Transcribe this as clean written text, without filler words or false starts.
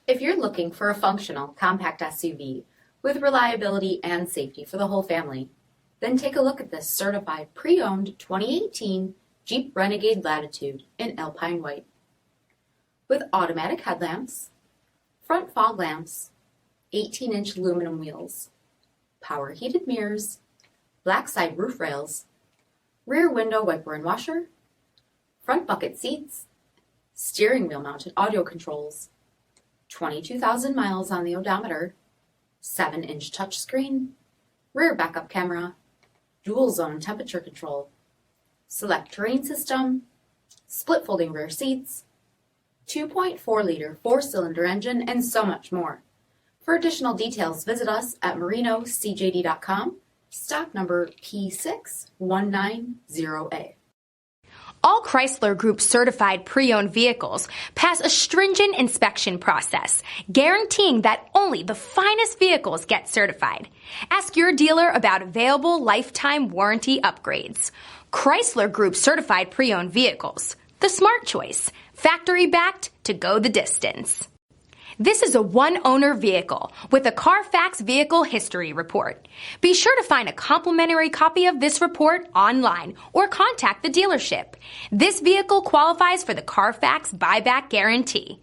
If you're looking for a functional compact SUV with reliability and safety for the whole family, then take a look at this certified pre-owned 2018 Jeep Renegade Latitude in Alpine White. With automatic headlamps, front fog lamps, 18-inch aluminum wheels, power heated mirrors, black side roof rails, rear window wiper and washer, front bucket seats, steering wheel mounted audio controls, 22,000 miles on the odometer, 7-inch touchscreen, rear backup camera, dual zone temperature control, SELEC-TERRAIN system, split folding rear seats, 2.4-liter 4-cylinder engine, and so much more. For additional details, visit us at marinocjd.com, stock number P6190A. All Chrysler Group certified pre-owned vehicles pass a stringent inspection process, guaranteeing that only the finest vehicles get certified. Ask your dealer about available lifetime warranty upgrades. Chrysler Group certified pre-owned vehicles, the smart choice, factory backed to go the distance. This is a one-owner vehicle with a Carfax Vehicle History Report. Be sure to find a complimentary copy of this report online or contact the dealership. This vehicle qualifies for the Carfax Buyback Guarantee.